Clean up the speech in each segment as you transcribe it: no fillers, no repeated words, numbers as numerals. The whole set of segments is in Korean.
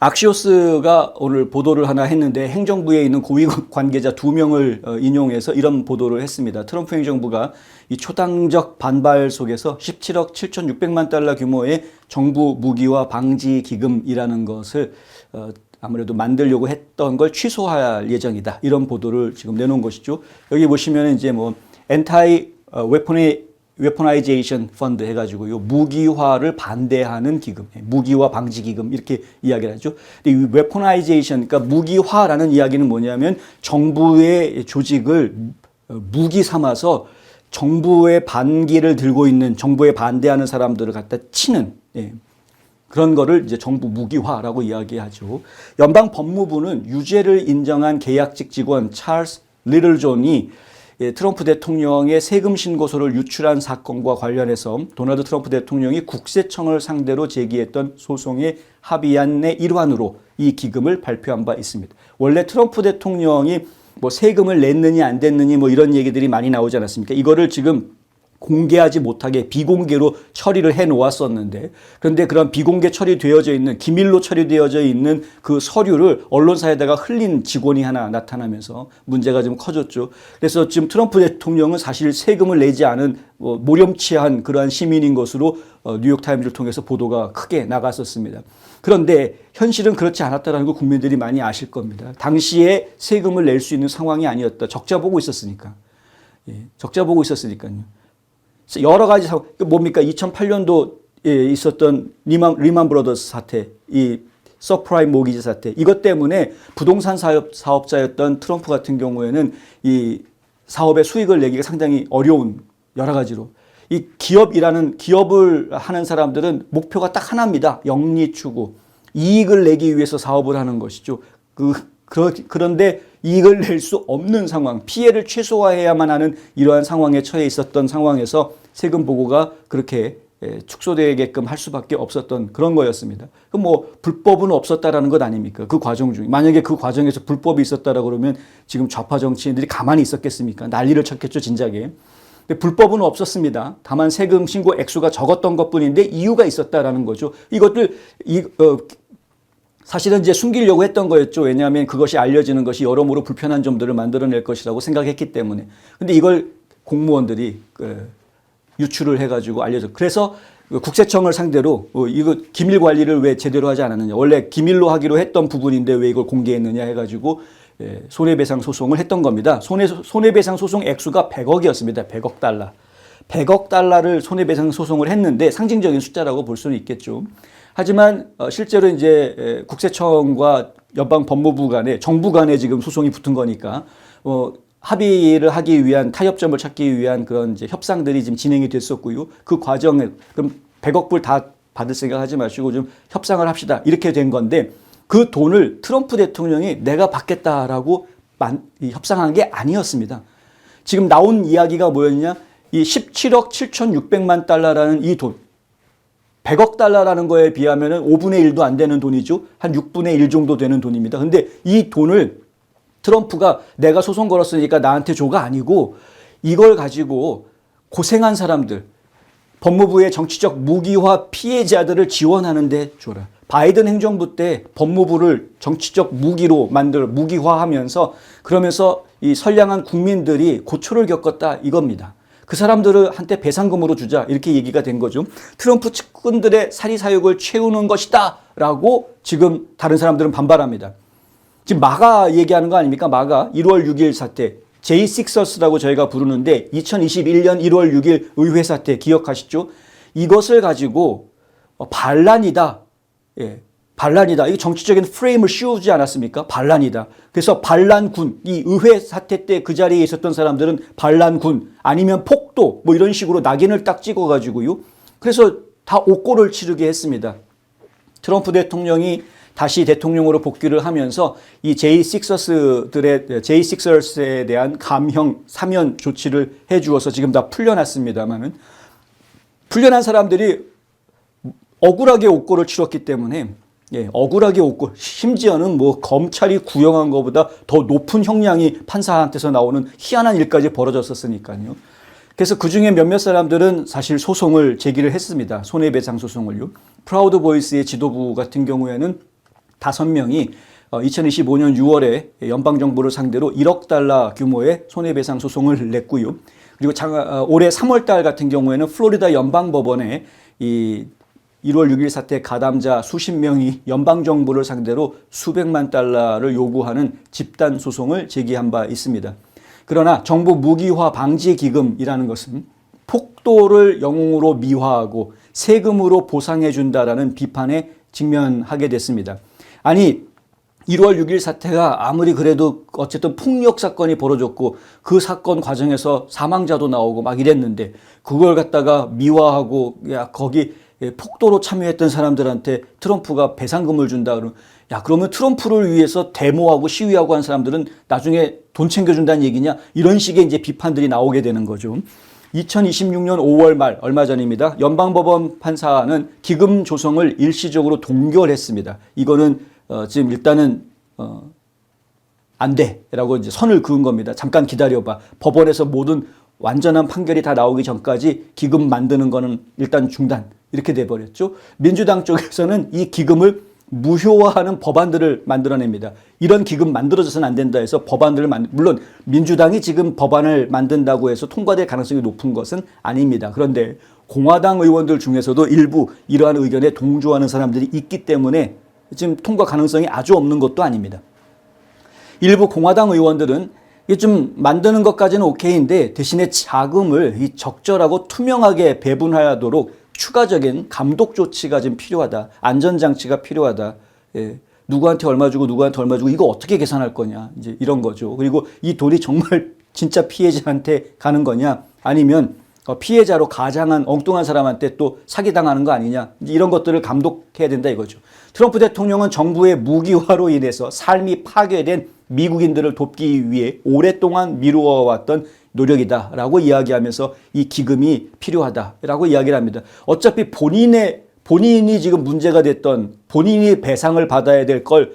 악시오스가 오늘 보도를 하나 했는데 행정부에 있는 고위 관계자 2명을 인용해서 이런 보도를 했습니다. 트럼프 행정부가 이 초당적 반발 속에서 17억 7,600만 달러 규모의 정부 무기화 방지 기금이라는 것을 아무래도 만들려고 했던 걸 취소할 예정이다. 이런 보도를 지금 내놓은 것이죠. 여기 보시면 이제 뭐 엔타이 웨포나이제이션 펀드 해가지고요, 무기화를 반대하는 기금, 무기화 방지 기금 이렇게 이야기를 하죠. 근데 이 웨포나이제이션, 그러니까 무기화라는 이야기는 뭐냐면 정부의 조직을 무기 삼아서 정부의 반기를 들고 있는, 정부에 반대하는 사람들을 갖다 치는, 그런 거를 이제 정부 무기화라고 이야기하죠. 연방 법무부는 유죄를 인정한 계약직 직원 찰스 리틀존이 트럼프 대통령의 세금 신고서를 유출한 사건과 관련해서 도널드 트럼프 대통령이 국세청을 상대로 제기했던 소송의 합의안의 일환으로 이 기금을 발표한 바 있습니다. 원래 트럼프 대통령이 뭐 세금을 냈느니 안 냈느니 뭐 이런 얘기들이 많이 나오지 않았습니까? 이거를 지금 공개하지 못하게 비공개로 처리를 해 놓았었는데, 그런데 그런 비공개 처리되어져 있는, 기밀로 처리되어져 있는 그 서류를 언론사에다가 흘린 직원이 하나 나타나면서 문제가 좀 커졌죠. 그래서 지금 트럼프 대통령은 사실 세금을 내지 않은 모렴치한 그러한 시민인 것으로 뉴욕타임즈를 통해서 보도가 크게 나갔었습니다. 그런데 현실은 그렇지 않았다는 걸 국민들이 많이 아실 겁니다. 당시에 세금을 낼 수 있는 상황이 아니었다. 적자 보고 있었으니까. 적자 보고 있었으니까요. 여러 가지 사고, 뭡니까? 2008년도에 있었던 리만 브러더스 사태, 이 서프라임 모기지 사태, 이것 때문에 부동산 사업자였던 트럼프 같은 경우에는 이 사업의 수익을 내기가 상당히 어려운, 여러 가지로. 이 기업을 하는 사람들은 목표가 딱 하나입니다. 영리 추구. 이익을 내기 위해서 사업을 하는 것이죠. 그런데 이익을 낼 수 없는 상황, 피해를 최소화해야만 하는 이러한 상황에 처해 있었던 상황에서 세금 보고가 그렇게 축소되게끔 할 수밖에 없었던 그런 거였습니다. 그럼 뭐 불법은 없었다라는 것 아닙니까? 그 과정 중에. 만약에 그 과정에서 불법이 있었다라고 그러면 지금 좌파 정치인들이 가만히 있었겠습니까? 난리를 쳤겠죠, 진작에. 근데 불법은 없었습니다. 다만 세금 신고 액수가 적었던 것뿐인데 이유가 있었다라는 거죠. 이것들 사실은 이제 숨기려고 했던 거였죠. 왜냐하면 그것이 알려지는 것이 여러모로 불편한 점들을 만들어낼 것이라고 생각했기 때문에. 근데 이걸 공무원들이 유출을 해가지고 알려줘. 그래서 국세청을 상대로 이거 기밀 관리를 왜 제대로 하지 않았느냐. 원래 기밀로 하기로 했던 부분인데 왜 이걸 공개했느냐 해가지고 손해배상 소송을 했던 겁니다. 손해배상 소송 액수가 100억이었습니다. 100억 달러. 100억 달러를 손해배상 소송을 했는데 상징적인 숫자라고 볼 수는 있겠죠. 하지만 실제로 이제 국세청과 연방 법무부 간에, 정부 간에 지금 소송이 붙은 거니까 합의를 하기 위한, 타협점을 찾기 위한 그런 이제 협상들이 지금 진행이 됐었고요. 그 과정에 그럼 100억 불 다 받을 생각 하지 마시고 좀 협상을 합시다. 이렇게 된 건데 그 돈을 트럼프 대통령이 내가 받겠다라고 협상한 게 아니었습니다. 지금 나온 이야기가 뭐였냐? 이 17억 7,600만 달러라는 이 돈. 100억 달러라는 거에 비하면 5분의 1도 안 되는 돈이죠. 한 6분의 1 정도 되는 돈입니다. 근데 이 돈을 트럼프가 내가 소송 걸었으니까 나한테 줘가 아니고 이걸 가지고 고생한 사람들, 법무부의 정치적 무기화 피해자들을 지원하는 데 줘라. 바이든 행정부 때 법무부를 정치적 무기로 무기화하면서 그러면서 이 선량한 국민들이 고초를 겪었다 이겁니다. 그 사람들을 한테 배상금으로 주자 이렇게 얘기가 된 거죠. 트럼프 측근들의 사리사욕을 채우는 것이다 라고 지금 다른 사람들은 반발합니다. 지금 마가 얘기하는 거 아닙니까? 마가 1월 6일 사태, J6라고 저희가 부르는데 2021년 1월 6일 의회 사태 기억하시죠? 이것을 가지고 반란이다. 반란이다. 이게 정치적인 프레임을 씌우지 않았습니까? 반란이다. 그래서 반란군, 이 의회 사태 때 그 자리에 있었던 사람들은 반란군 아니면 폭도 뭐 이런 식으로 낙인을 딱 찍어가지고요. 그래서 다 옥고를 치르게 했습니다. 트럼프 대통령이 다시 대통령으로 복귀를 하면서 이 J6에 대한 감형, 사면 조치를 해주어서 지금 다 풀려났습니다만은 풀려난 사람들이 억울하게 옥고를 치렀기 때문에 억울하게 옥고, 심지어는 뭐 검찰이 구형한 것보다 더 높은 형량이 판사한테서 나오는 희한한 일까지 벌어졌었으니까요. 그래서 그중에 몇몇 사람들은 사실 소송을 제기를 했습니다. 손해배상 소송을요. 프라우드 보이스의 지도부 같은 경우에는 5명이 2025년 6월에 연방정부를 상대로 1억 달러 규모의 손해배상 소송을 냈고요. 그리고 올해 3월 달 같은 경우에는 플로리다 연방법원에 이 1월 6일 사태 가담자 수십 명이 연방정부를 상대로 수백만 달러를 요구하는 집단 소송을 제기한 바 있습니다. 그러나 정부 무기화 방지 기금이라는 것은 폭도를 영웅으로 미화하고 세금으로 보상해 준다라는 비판에 직면하게 됐습니다. 아니 1월 6일 사태가 아무리 그래도 어쨌든 폭력 사건이 벌어졌고 그 사건 과정에서 사망자도 나오고 막 이랬는데 그걸 갖다가 미화하고 야 거기 폭도로 참여했던 사람들한테 트럼프가 배상금을 준다 그러면 야 그러면 트럼프를 위해서 데모하고 시위하고 한 사람들은 나중에 돈 챙겨준다는 얘기냐 이런 식의 이제 비판들이 나오게 되는 거죠. 2026년 5월 말 얼마 전입니다. 연방법원 판사는 기금 조성을 일시적으로 동결했습니다. 이거는 지금 일단은 안 돼라고 이제 선을 그은 겁니다. 잠깐 기다려봐. 법원에서 모든 완전한 판결이 다 나오기 전까지 기금 만드는 거는 일단 중단 이렇게 돼버렸죠. 민주당 쪽에서는 이 기금을 무효화하는 법안들을 만들어냅니다. 이런 기금 만들어져서는 안 된다 해서 법안들을 물론 민주당이 지금 법안을 만든다고 해서 통과될 가능성이 높은 것은 아닙니다. 그런데 공화당 의원들 중에서도 일부 이러한 의견에 동조하는 사람들이 있기 때문에 지금 통과 가능성이 아주 없는 것도 아닙니다. 일부 공화당 의원들은 이게 좀 만드는 것까지는 오케이인데 대신에 자금을 이 적절하고 투명하게 배분하도록 추가적인 감독 조치가 좀 필요하다. 안전장치가 필요하다. 예. 누구한테 얼마 주고 누구한테 얼마 주고 이거 어떻게 계산할 거냐. 이제 이런 거죠. 그리고 이 돈이 정말 진짜 피해자한테 가는 거냐. 아니면 피해자로 가장한 엉뚱한 사람한테 또 사기당하는 거 아니냐. 이런 것들을 감독해야 된다 이거죠. 트럼프 대통령은 정부의 무기화로 인해서 삶이 파괴된 미국인들을 돕기 위해 오랫동안 미루어왔던 노력이다라고 이야기하면서 이 기금이 필요하다라고 이야기를 합니다. 어차피 본인이 지금 문제가 됐던 본인이 배상을 받아야 될 걸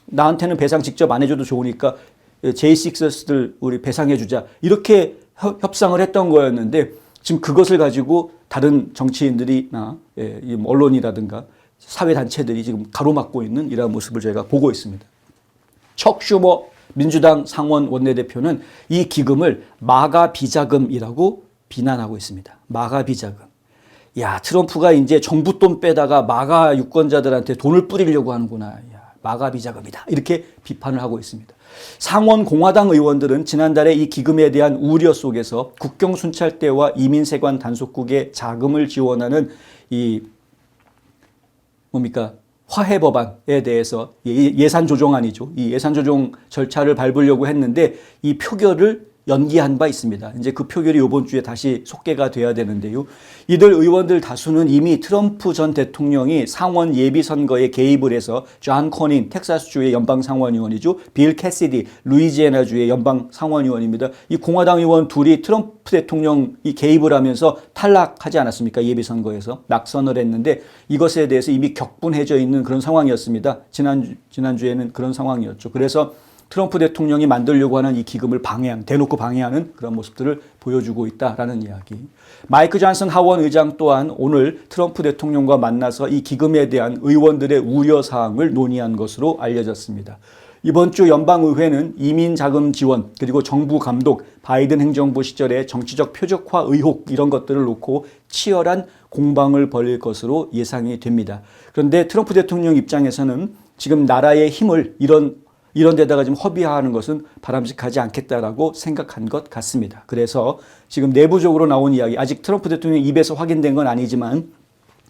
나한테는 배상 직접 안 해줘도 좋으니까 J6들 우리 배상해주자 이렇게 협상을 했던 거였는데 지금 그것을 가지고 다른 정치인들이나 언론이라든가 사회단체들이 지금 가로막고 있는 이러한 모습을 저희가 보고 있습니다. 척 슈머 민주당 상원 원내대표는 이 기금을 마가 비자금이라고 비난하고 있습니다. 마가 비자금. 야, 트럼프가 이제 정부 돈 빼다가 마가 유권자들한테 돈을 뿌리려고 하는구나. 야, 마가 비자금이다. 이렇게 비판을 하고 있습니다. 상원 공화당 의원들은 지난달에 이 기금에 대한 우려 속에서 국경 순찰대와 이민세관 단속국에 자금을 지원하는 이 화해 법안에 대해서 예산 조정안이죠. 이 예산 조정 절차를 밟으려고 했는데 이 표결을 연기한 바 있습니다. 이제 그 표결이 이번 주에 다시 속개가 돼야 되는데요. 이들 의원들 다수는 이미 트럼프 전 대통령이 상원 예비선거에 개입을 해서 존 코닌 텍사스주의 연방상원의원이죠. 빌 캐시디 루이지애나주의 연방상원의원입니다. 이 공화당 의원 둘이 트럼프 대통령이 개입을 하면서 탈락하지 않았습니까? 예비선거에서 낙선을 했는데 이것에 대해서 이미 격분해져 있는 그런 상황이었습니다. 지난주에는 그런 상황이었죠. 그래서 트럼프 대통령이 만들려고 하는 이 기금을 대놓고 방해하는 그런 모습들을 보여주고 있다라는 이야기. 마이크 존슨 하원 의장 또한 오늘 트럼프 대통령과 만나서 이 기금에 대한 의원들의 우려사항을 논의한 것으로 알려졌습니다. 이번 주 연방의회는 이민자금 지원 그리고 정부 감독, 바이든 행정부 시절의 정치적 표적화 의혹 이런 것들을 놓고 치열한 공방을 벌일 것으로 예상이 됩니다. 그런데 트럼프 대통령 입장에서는 지금 나라의 힘을 이런 데다가 지금 허비하는 것은 바람직하지 않겠다라고 생각한 것 같습니다. 그래서 지금 내부적으로 나온 이야기, 아직 트럼프 대통령 입에서 확인된 건 아니지만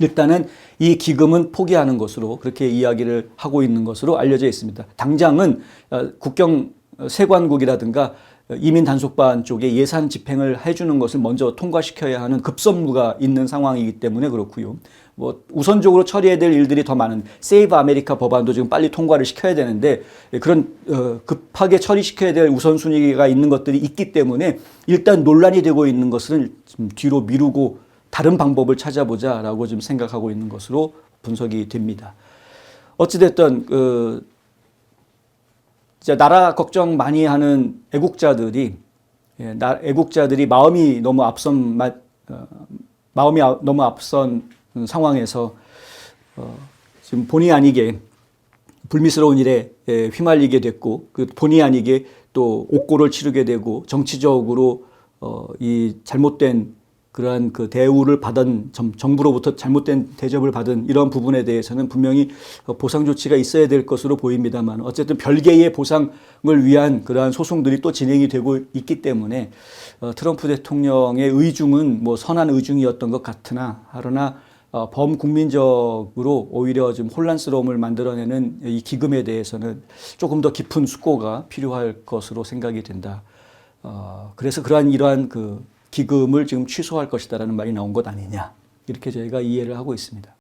일단은 이 기금은 포기하는 것으로 그렇게 이야기를 하고 있는 것으로 알려져 있습니다. 당장은 국경 세관국이라든가 이민 단속반 쪽에 예산 집행을 해주는 것을 먼저 통과시켜야 하는 급선무가 있는 상황이기 때문에 그렇고요. 우선적으로 처리해야 될 일들이 더 많은 세이브 아메리카 법안도 지금 빨리 통과를 시켜야 되는데 그런 급하게 처리시켜야 될 우선순위가 있는 것들이 있기 때문에 일단 논란이 되고 있는 것은 좀 뒤로 미루고 다른 방법을 찾아보자라고 좀 생각하고 있는 것으로 분석이 됩니다. 어찌됐든 나라 걱정 많이 하는 애국자들이 마음이 너무 앞선 상황에서 지금 본의 아니게 불미스러운 일에 휘말리게 됐고 그 본의 아니게 또 옥고를 치르게 되고 정치적으로 이 잘못된 그러한 그 대우를 받은 정부로부터 잘못된 대접을 받은 이런 부분에 대해서는 분명히 보상 조치가 있어야 될 것으로 보입니다만 어쨌든 별개의 보상을 위한 그러한 소송들이 또 진행이 되고 있기 때문에 트럼프 대통령의 의중은 뭐 선한 의중이었던 것 그러나 범국민적으로 오히려 좀 혼란스러움을 만들어내는 이 기금에 대해서는 조금 더 깊은 숙고가 필요할 것으로 생각이 된다. 그래서 이러한 그 기금을 지금 취소할 것이다라는 말이 나온 것 아니냐. 이렇게 저희가 이해를 하고 있습니다.